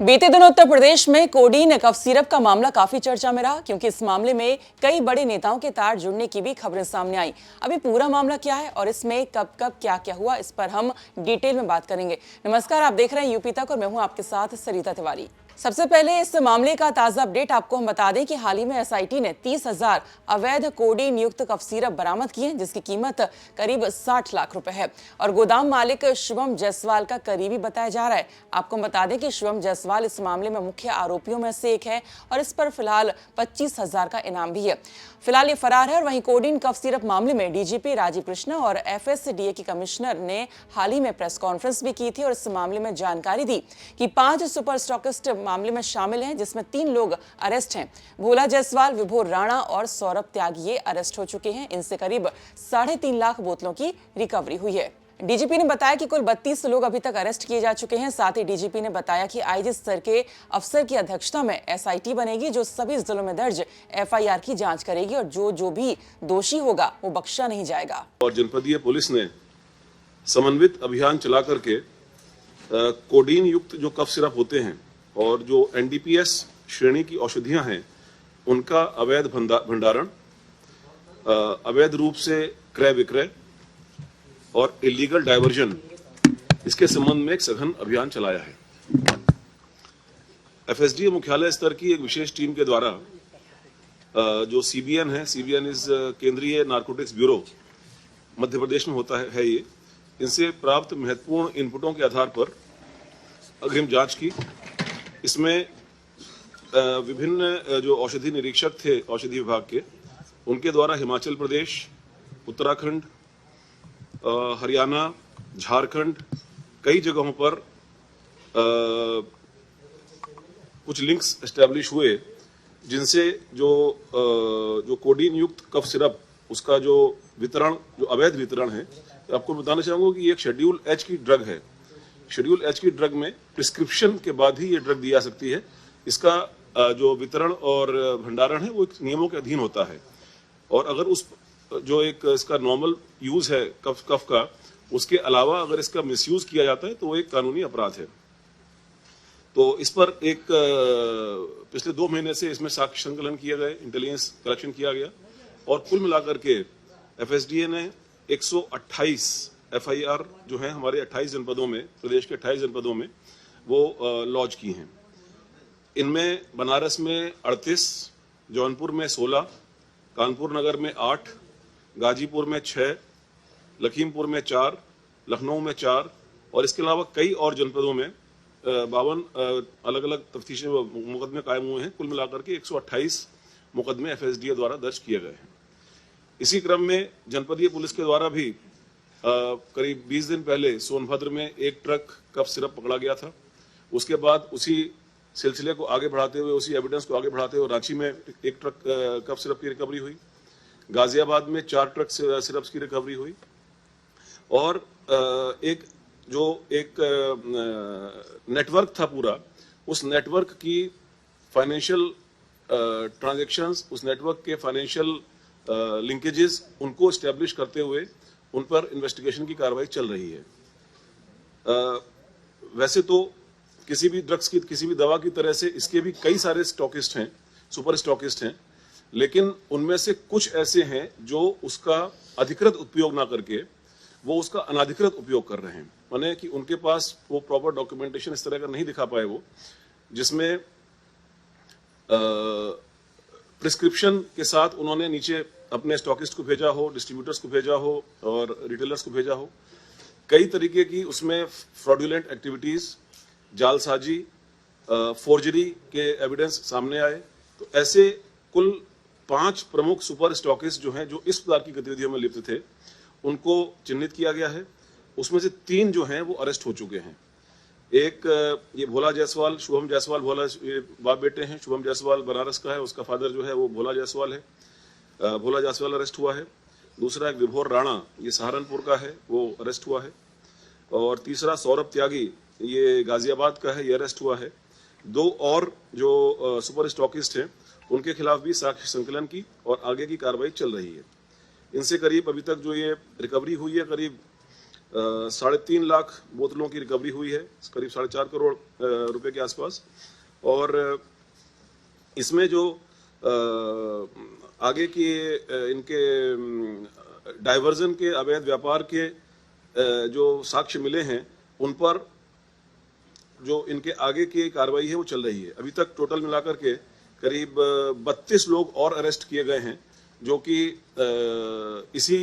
बीते दिनों उत्तर प्रदेश में कोडीन कफ सिरप का मामला काफी चर्चा में रहा, क्योंकि इस मामले में कई बड़े नेताओं के तार जुड़ने की भी खबरें सामने आई। अभी पूरा मामला क्या है और इसमें कब कब क्या क्या हुआ, इस पर हम डिटेल में बात करेंगे। नमस्कार, आप देख रहे हैं यूपी तक और मैं हूं आपके साथ सरिता तिवारी। सबसे पहले इस मामले का ताजा अपडेट आपको हम बता दें कि हाल ही में एसआईटी ने 30,000 अवैध कोडीन युक्त कफ सिरप बरामद किए, जिसकी कीमत करीब 60 लाख रुपए है और गोदाम मालिक शुभम जायसवाल का करीबी बताया जा रहा है। आपको बता दें कि शुभम जायसवाल इस मामले में मुख्य आरोपियों में से एक है और इस पर फिलहाल 25,000 का इनाम भी है। फिलहाल ये फरार है। और वहीं कोडीन कफ सिरप मामले में डीजीपी राजीव कृष्णा और एफएसडीए की कमिश्नर ने हाल ही में प्रेस कॉन्फ्रेंस भी की थी और इस मामले में जानकारी दी कि 5 सुपर स्टॉकिस्ट मामले में शामिल हैं, जिसमें 3 लोग अरेस्ट हैं। भोला जायसवाल, विभोर राणा और सौरभ त्यागी ये अरेस्ट हो चुके हैं। इनसे करीब 3.5 लाख बोतलों की रिकवरी हुई है। डीजीपी ने बताया कि कुल 32 लोग अभी तक अरेस्ट किए जा चुके हैं। साथ ही डीजीपी ने बताया कि आईजी स्तर के अफसर की अध्यक्षता में एसआईटी बनेगी, जो सभी जिलों में दर्ज एफआईआर की जांच करेगी और जो भी दोषी होगा वो बख्शा नहीं जाएगा। और जनपदीय पुलिस ने समन्वित अभियान चला करके कोडीन युक्त जो कफ सिरप होते हैं और जो एनडीपीएस श्रेणी की औषधियां हैं, उनका अवैध भंडारण, अवैध रूप से क्रय विक्रय और इलीगल डायवर्जन, इसके संबंध में एक सघन अभियान चलाया है। एफएसडीए मुख्यालय स्तर की एक विशेष टीम के द्वारा जो सीबीएन है, सीबीएन इज केंद्रीय नारकोटिक्स ब्यूरो, मध्य प्रदेश में होता है ये, इनसे प्राप्त महत्वपूर्ण इनपुटों के आधार पर अग्रिम जांच की। इसमें विभिन्न जो औषधि निरीक्षक थे औषधि विभाग के, उनके द्वारा हिमाचल प्रदेश, उत्तराखंड, हरियाणा, झारखंड, कई जगहों पर कुछ लिंक्स एस्टैब्लिश हुए, जिनसे जो कोडीन युक्त कफ सिरप, उसका जो वितरण, जो अवैध वितरण है, तो आपको बताना चाहूंगा कि ये एक शेड्यूल एच की ड्रग है। शेड्यूल एच की ड्रग में प्रिस्क्रिप्शन के बाद ही ये ड्रग दी जा सकती है। इसका जो वितरण और भंडारण है वो नियमों के अधीन होता है, और अगर उस जो एक इसका नॉर्मल यूज है कफ का, उसके अलावा अगर इसका मिसयूज किया जाता है तो वो एक कानूनी अपराध है। तो इस पर एक पिछले 2 महीने से इसमें साक्ष्य संकलन किया गया, इंटेलिजेंस कलेक्शन किया गया, और कुल मिलाकर के एफएसडीए ने 128 एफआईआर जो है हमारे 28 जनपदों में, प्रदेश के 28 जनपदों में वो लॉन्च की हैं। इनमें बनारस में 38, जौनपुर में 16, कानपुर नगर में 8, गाजीपुर में 6, लखीमपुर में 4, लखनऊ में 4, और इसके अलावा कई और जनपदों में 52 अलग अलग तफ्तीशें मुकदमे कायम हुए हैं। कुल मिलाकर के 128 मुकदमे एफएसडीए द्वारा दर्ज किए गए हैं। इसी क्रम में जनपदीय पुलिस के द्वारा भी करीब 20 दिन पहले सोनभद्र में एक ट्रक कफ सिरप पकड़ा गया था। उसके बाद उसी सिलसिले को आगे बढ़ाते हुए, उसी एविडेंस को आगे बढ़ाते हुए रांची में एक ट्रक कफ सिरप की रिकवरी हुई, गाजियाबाद में 4 ट्रक सिरप की रिकवरी हुई, और एक नेटवर्क था पूरा, उस नेटवर्क की फाइनेंशियल ट्रांजैक्शंस, उस नेटवर्क के फाइनेंशियल लिंकेजेस, उनको एस्टेब्लिश करते हुए उन पर इन्वेस्टिगेशन की कार्रवाई चल रही है। वैसे तो किसी भी ड्रग्स की, किसी भी दवा की तरह से इसके भी कई सारे स्टॉकिस्ट हैं, सुपर स्टॉकिस्ट हैं, लेकिन उनमें से कुछ ऐसे हैं जो उसका अधिकृत उपयोग ना करके वो उसका अनाधिकृत उपयोग कर रहे हैं। माने कि उनके पास वो प्रॉपर डॉक्यूमेंटेशन इस तरह का नहीं दिखा पाए वो, जिसमें प्रिस्क्रिप्शन के साथ उन्होंने नीचे अपने स्टॉकिस्ट को भेजा हो, डिस्ट्रीब्यूटर्स को भेजा हो और रिटेलर्स को भेजा हो। कई तरीके की उसमें फ्रॉडुलेंट एक्टिविटीज, जालसाजी, फोर्जरी के एविडेंस सामने आए। तो ऐसे कुल 5 प्रमुख सुपर स्टॉकिस्ट जो हैं, जो इस प्रकार की गतिविधियों में लिप्त थे, उनको चिन्हित किया गया है। उसमें से 3 जो हैं वो अरेस्ट हो चुके हैं। एक ये भोला जायसवाल, शुभम जायसवाल, भोला बाप बेटे हैं। शुभम जायसवाल बनारस का है, उसका फादर जो है वो भोला जायसवाल है। भोला जायसवाल अरेस्ट हुआ है। दूसरा एक विभोर राणा, ये सहारनपुर का है, वो अरेस्ट हुआ है। और तीसरा सौरभ त्यागी, ये गाजियाबाद का है, ये अरेस्ट हुआ है। 2 और जो सुपर स्टॉकिस्ट हैं, उनके खिलाफ भी साक्ष्य संकलन की और आगे की कार्रवाई चल रही है। इनसे करीब अभी तक जो ये रिकवरी हुई है, करीब 3.5 लाख बोतलों की रिकवरी हुई है, करीब 4.5 करोड़ रुपए के आसपास। और इसमें जो आगे की इनके डाइवर्जन के अवैध व्यापार के जो साक्ष्य मिले हैं, उन पर जो इनके आगे की कार्रवाई है वो चल रही है। अभी तक टोटल मिलाकर के करीब 32 लोग और अरेस्ट किए गए हैं, जो कि इसी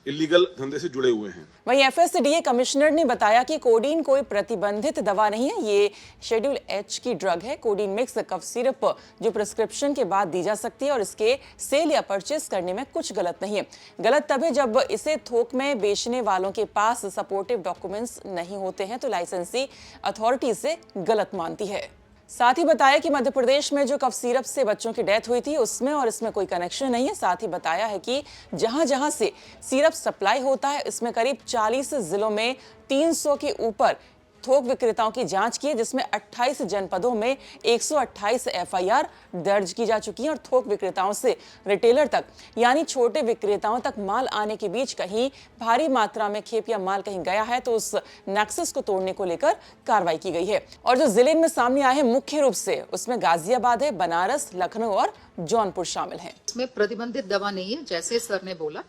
इलीगल धंधे से जुड़े हुए हैं। वहीं एफएसडीए कमिश्नर ने बताया कि कोडीन कोई प्रतिबंधित दवा नहीं है, ये शेड्यूल एच की ड्रग है। कोडीन मिक्स कफ सिरप जो प्रिस्क्रिप्शन के बाद दी जा सकती है और इसके सेल या परचेस करने में कुछ गलत नहीं है। गलत तब है जब इसे थोक में बेचने वालों के पास सपोर्टिव डॉक्यूमेंट्स नहीं होते हैं, तो लाइसेंसी अथॉरिटी इसे गलत मानती है। साथ ही बताया कि मध्य प्रदेश में जो कफ सिरप से बच्चों की डेथ हुई थी उसमें और इसमें कोई कनेक्शन नहीं है। साथ ही बताया है कि जहां जहां से सिरप सप्लाई होता है इसमें करीब 40 जिलों में 300 के ऊपर थोक विक्रेताओं की जांच की है, जिसमें 28 जनपदों में 128 एफआईआर दर्ज की जा चुकी हैं और थोक विक्रेताओं से रिटेलर तक यानी छोटे विक्रेताओं तक माल आने के बीच कहीं भारी मात्रा में खेप या माल कहीं गया है तो उस नेक्सस को तोड़ने को लेकर कार्रवाई की गई है। और जो जिले में सामने आए हैं मुख्य रूप से उसमें गाजियाबाद है, बनारस, लखनऊ और जौनपुर शामिल है। इसमें प्रतिबंधित दवा नहीं है, जैसे सर ने बोला,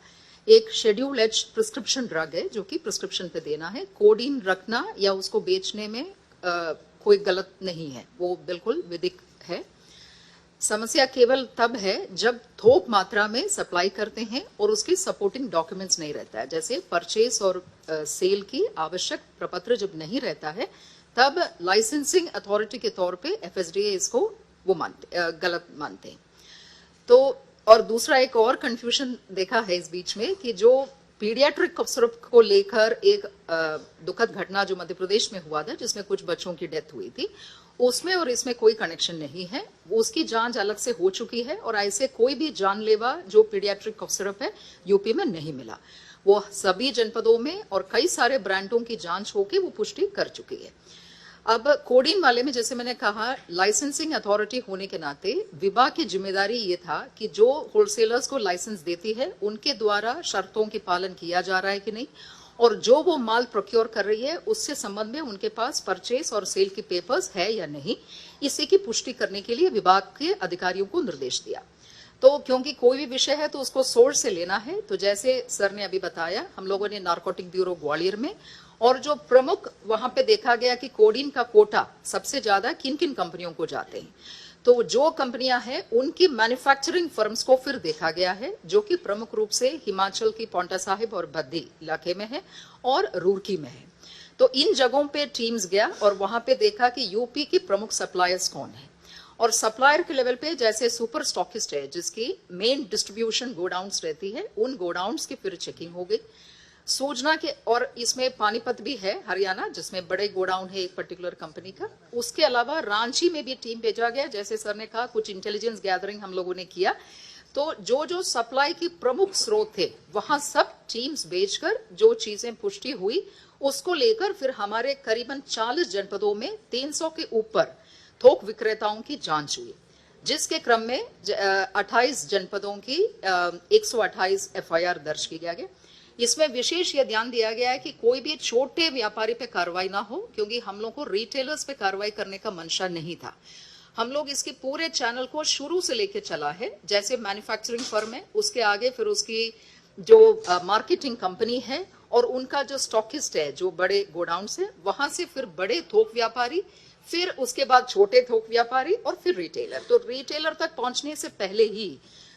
एक शेड्यूल एच प्रिस्क्रिप्शन ड्रग है जो कि प्रिस्क्रिप्शन पे देना है। कोडीन रखना या उसको बेचने में कोई गलत नहीं है, वो बिल्कुल विधिक है। समस्या केवल तब है जब थोक मात्रा में सप्लाई करते हैं और उसकी सपोर्टिंग डॉक्यूमेंट्स नहीं रहता है, जैसे परचेस और सेल की आवश्यक प्रपत्र जब नहीं रहता है, तब लाइसेंसिंग अथॉरिटी के तौर पे एफएसडीए इसको वो गलत मानते हैं। तो और दूसरा एक और कंफ्यूजन देखा है इस बीच में कि जो पीडियाट्रिक कफ सिरप को लेकर एक दुखद घटना जो मध्य प्रदेश में हुआ था जिसमें कुछ बच्चों की डेथ हुई थी, उसमें और इसमें कोई कनेक्शन नहीं है। उसकी जांच अलग से हो चुकी है और ऐसे कोई भी जानलेवा जो पीडियाट्रिक कफ सिरप है यूपी में नहीं मिला। वो सभी जनपदों में और कई सारे ब्रांडों की जांच होकर वो पुष्टि कर चुकी है। अब कोडीन वाले में जैसे मैंने कहा, लाइसेंसिंग अथॉरिटी होने के नाते विभाग की जिम्मेदारी ये था कि जो होलसेलर्स को लाइसेंस देती है उनके द्वारा शर्तों की पालन किया जा रहा है कि नहीं, और जो वो माल प्रोक्योर कर रही है उससे संबंध में उनके पास परचेस और सेल की पेपर्स है या नहीं, इसी की पुष्टि करने के लिए विभाग के अधिकारियों को निर्देश दिया। तो क्योंकि कोई भी विषय है तो उसको सोर्स से लेना है, तो जैसे सर ने अभी बताया, हम लोगों ने नारकोटिक ब्यूरो ग्वालियर में और जो प्रमुख वहां पे देखा गया कि कोडीन का कोटा सबसे ज्यादा किन किन कंपनियों को जाते हैं, तो जो कंपनियां हैं उनकी मैन्युफैक्चरिंग फर्म्स को फिर देखा गया है, जो कि प्रमुख रूप से हिमाचल की पांवटा साहिब और बद्दी इलाके में है और रुड़की में है। तो इन जगहों पे टीम्स गया और वहां पे देखा कि यूपी की प्रमुख सप्लायर्स कौन है, और सप्लायर के लेवल पे जैसे सुपर स्टॉकिस्ट है जिसकी मेन डिस्ट्रीब्यूशन गोडाउन्स रहती है, उन गोडाउन्स की फिर चेकिंग हो गई। सूचना के, और इसमें पानीपत भी है हरियाणा जिसमें बड़े गोडाउन है एक पर्टिकुलर कंपनी का। उसके अलावा रांची में भी टीम भेजा गया, जैसे सर ने कहा कुछ इंटेलिजेंस गैदरिंग हम लोगों ने किया, तो जो जो सप्लाई की प्रमुख स्रोत थे वहां सब टीम्स भेजकर जो चीजें पुष्टि हुई उसको लेकर फिर हमारे करीबन 40 जनपदों में 300 के ऊपर थोक विक्रेताओं की जांच हुई, जिसके क्रम में 28 जनपदों की 128 एफआईआर दर्ज किया गया। इसमें विशेष यह ध्यान दिया गया है कि कोई भी छोटे व्यापारी पे कार्रवाई ना हो, क्योंकि हम लोग को रिटेलर्स पे कार्रवाई करने का मंशा नहीं था। हम लोग इसके पूरे चैनल को शुरू से लेके चला है, जैसे मैन्युफैक्चरिंग फर्म है उसके आगे फिर उसकी जो मार्केटिंग कंपनी है और उनका जो स्टॉकिस्ट है जो बड़े गोडाउन से, वहां से फिर बड़े थोक व्यापारी, फिर उसके बाद छोटे थोक व्यापारी और फिर रिटेलर। तो रिटेलर तक पहुंचने से पहले ही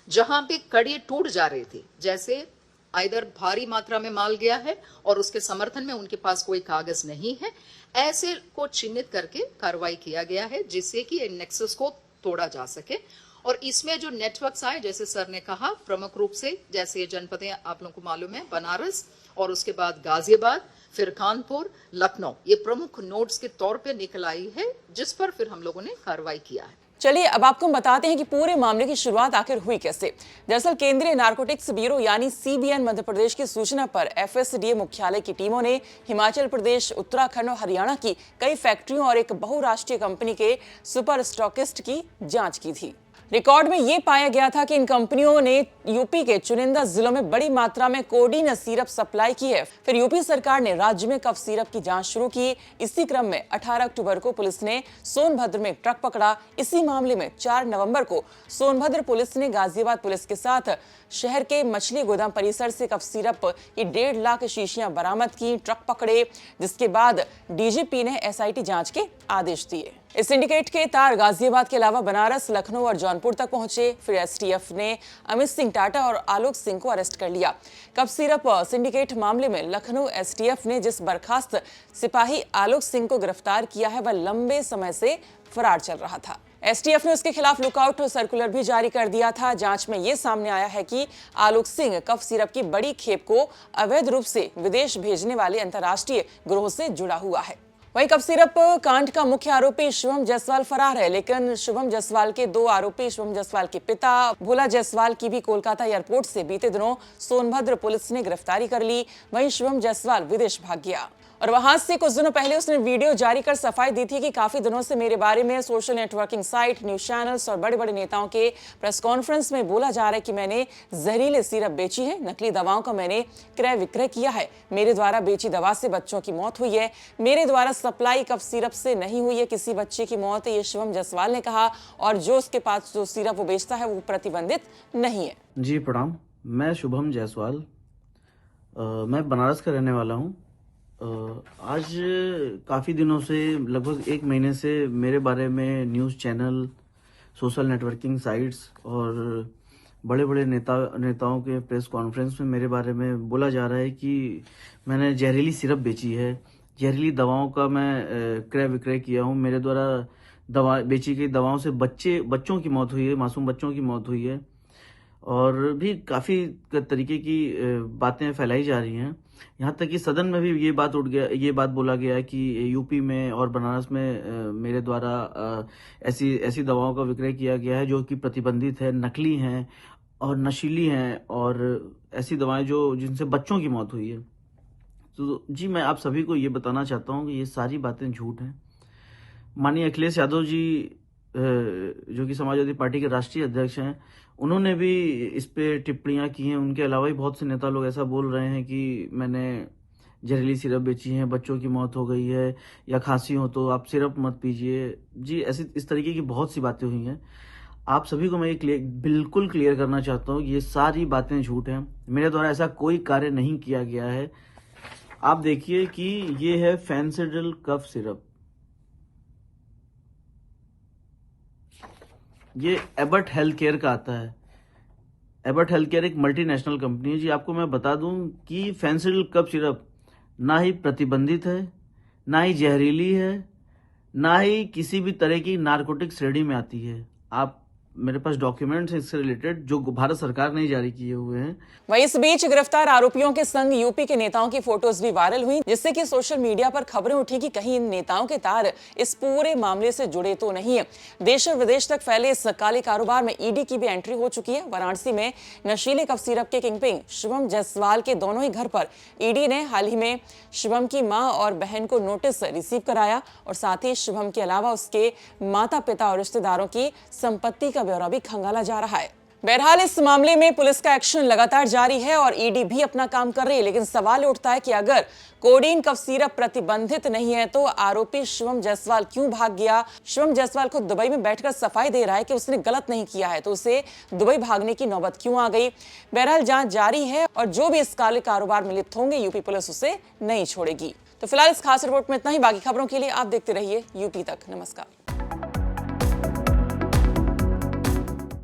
जहां पे कड़ी टूट जा रही थी, जैसे आइदर भारी मात्रा में माल गया है और उसके समर्थन में उनके पास कोई कागज नहीं है, ऐसे को चिन्हित करके कार्रवाई किया गया है जिससे कि नेक्सस को तोड़ा जा सके। और इसमें जो नेटवर्क्स आए, जैसे सर ने कहा, प्रमुख रूप से जैसे जनपदें आप लोगों को मालूम है, बनारस और उसके बाद गाजियाबाद, फिर कानपुर, लखनऊ, ये प्रमुख नोड्स के तौर पे निकल आई है जिस पर फिर हम लोगों ने कार्रवाई किया है। चलिए अब आपको बताते हैं कि पूरे मामले की शुरुआत आखिर हुई कैसे। दरअसल केंद्रीय नारकोटिक्स ब्यूरो यानी सीबीएन मध्य प्रदेश की सूचना पर एफएसडीए मुख्यालय की टीमों ने हिमाचल प्रदेश, उत्तराखंड और हरियाणा की कई फैक्ट्रियों और एक बहुराष्ट्रीय कंपनी के सुपर स्टॉकिस्ट की जांच की थी। रिकॉर्ड में ये पाया गया था कि इन कंपनियों ने यूपी के चुनिंदा जिलों में बड़ी मात्रा में कोडीन सिरप सप्लाई की है। फिर यूपी सरकार ने राज्य में कफ सिरप की जांच शुरू की। इसी क्रम में 18 अक्टूबर को पुलिस ने सोनभद्र में एक ट्रक पकड़ा। इसी मामले में 4 नवंबर को सोनभद्र पुलिस ने गाजियाबाद पुलिस के साथ शहर के मछली गोदाम परिसर से कफ सिरप की 1.5 लाख शीशियां बरामद की, ट्रक पकड़े, जिसके बाद डीजीपी ने एसआईटी जांच के आदेश दिए। इस सिंडिकेट के तार गाजियाबाद के अलावा बनारस, लखनऊ और जौनपुर तक पहुंचे। फिर एसटीएफ ने अमित सिंह टाटा और आलोक सिंह को अरेस्ट कर लिया। कफ सिरप सिंडिकेट मामले में लखनऊ एसटीएफ ने जिस बर्खास्त सिपाही आलोक सिंह को गिरफ्तार किया है, वह लंबे समय से फरार चल रहा था। एसटीएफ ने उसके खिलाफ लुकआउट सर्कुलर भी जारी कर दिया था। जांच में यह सामने आया है कि आलोक सिंह कफ सिरप की बड़ी खेप को अवैध रूप से विदेश भेजने वाले अंतर्राष्ट्रीय गिरोह से जुड़ा हुआ है। वहीं कफ सिरप कांड का मुख्य आरोपी शुभम जायसवाल फरार है, लेकिन शुभम जायसवाल के 2 आरोपी शुभम जायसवाल के पिता भोला जायसवाल की भी कोलकाता एयरपोर्ट से बीते दिनों सोनभद्र पुलिस ने गिरफ्तारी कर ली। वहीं शुभम जायसवाल विदेश भाग गया और वहां से कुछ दिनों पहले उसने वीडियो जारी कर सफाई दी थी कि काफी दिनों से मेरे बारे में social networking site, news channels और बड़े बड़े नेताओं के प्रेस कॉन्फ्रेंस में बोला जा रहा है कि मैंने जहरीले सिरप बेची है, नकली दवाओं का मैंने क्रय विक्रय किया है, मेरे द्वारा बेची दवा से बच्चों की मौत हुई है, मेरे द्वारा सप्लाई कफ सिरप से नहीं हुई है किसी बच्चे की मौत, ये शुभम जायसवाल ने कहा। और जो उसके पास जो सिरप वो बेचता है वो प्रतिबंधित नहीं है। जी प्रणाम, मैं शुभम जायसवाल, मैं बनारस का रहने वाला हूँ। आज काफ़ी दिनों से, लगभग 1 महीने से मेरे बारे में news channel, social networking sites और बड़े बड़े नेताओं के प्रेस कॉन्फ्रेंस में मेरे बारे में बोला जा रहा है कि मैंने जहरीली सिरप बेची है, जहरीली दवाओं का मैं क्रय विक्रय किया हूँ, मेरे द्वारा बेची गई दवाओं से बच्चों की मौत हुई है, मासूम बच्चों की मौत हुई है। और भी काफ़ी तरीके की बातें फैलाई जा रही हैं। यहाँ तक कि सदन में भी ये बात बोला गया है कि यूपी में और बनारस में मेरे द्वारा ऐसी दवाओं का विक्रय किया गया है जो कि प्रतिबंधित है, नकली हैं और नशीली हैं, और ऐसी दवाएं जिनसे बच्चों की मौत हुई है। तो जी, मैं आप सभी को ये बताना चाहता हूँ कि ये सारी बातें झूठ हैं। माननीय अखिलेश यादव जी, जो कि समाजवादी पार्टी के राष्ट्रीय अध्यक्ष हैं, उन्होंने भी इस पे टिप्पणियां की हैं। उनके अलावा भी बहुत से नेता लोग ऐसा बोल रहे हैं कि मैंने जहरीली सिरप बेची है, बच्चों की मौत हो गई है, या खांसी हो तो आप सिरप मत पीजिए। जी, इस तरीके की बहुत सी बातें हुई हैं। आप सभी को मैं ये बिल्कुल क्लियर करना चाहता हूँ कि ये सारी बातें झूठ हैं। मेरे द्वारा ऐसा कोई कार्य नहीं किया गया है। आप देखिए कि ये है फेंसिडिल कफ सिरप, ये एबट हेल्थ केयर का आता है। एबट हेल्थ केयर एक मल्टीनेशनल कंपनी है। जी, आपको मैं बता दूं कि फेंसिडिल कफ सिरप ना ही प्रतिबंधित है, ना ही जहरीली है, ना ही किसी भी तरह की नारकोटिक श्रेणी में आती है। आप मेरे पास डॉक्यूमेंट्स हैं इससे रिलेटेड जो भारत सरकार ने जारी किए हुए हैं। वहीं इस बीच गिरफ्तार आरोपियों के संग यूपी के नेताओं की फोटोज भी वायरल हुई, जिससे कि सोशल मीडिया पर खबरें उठी कि कहीं इन नेताओं के तार इस पूरे मामले से जुड़े तो नहीं है। देश और विदेश तक फैले इस काले कारोबार में ईडी की भी एंट्री हो चुकी है। वाराणसी में नशीले कफ सिरप के किंगपिन शुभम जायसवाल के दोनों ही घर पर ईडी ने हाल ही में शुभम की मां और बहन को नोटिस रिसीव कराया और साथ ही शुभम के अलावा उसके माता पिता और रिश्तेदारों की संपत्ति का ब्यौरा भी खंगाला जा रहा है। बहरहाल इस मामले में पुलिस का एक्शन लगातार जारी है और ईडी भी अपना काम कर रही है, लेकिन सवाल उठता है कि अगर कोडीन कफ सिरप प्रतिबंधित नहीं है तो आरोपी शुभम जायसवाल क्यों भाग गया? शुभम जायसवाल को दुबई में बैठकर सफाई दे रहा है कि उसने गलत नहीं किया है, तो उसे दुबई भागने की नौबत क्यों आ गई? बहरहाल जांच जारी है और जो भी इस काले कारोबार में लिप्त होंगे यूपी पुलिस उसे नहीं छोड़ेगी। तो फिलहाल इस खास रिपोर्ट में इतना ही। बाकी खबरों के लिए आप देखते रहिए यूपी तक। नमस्कार।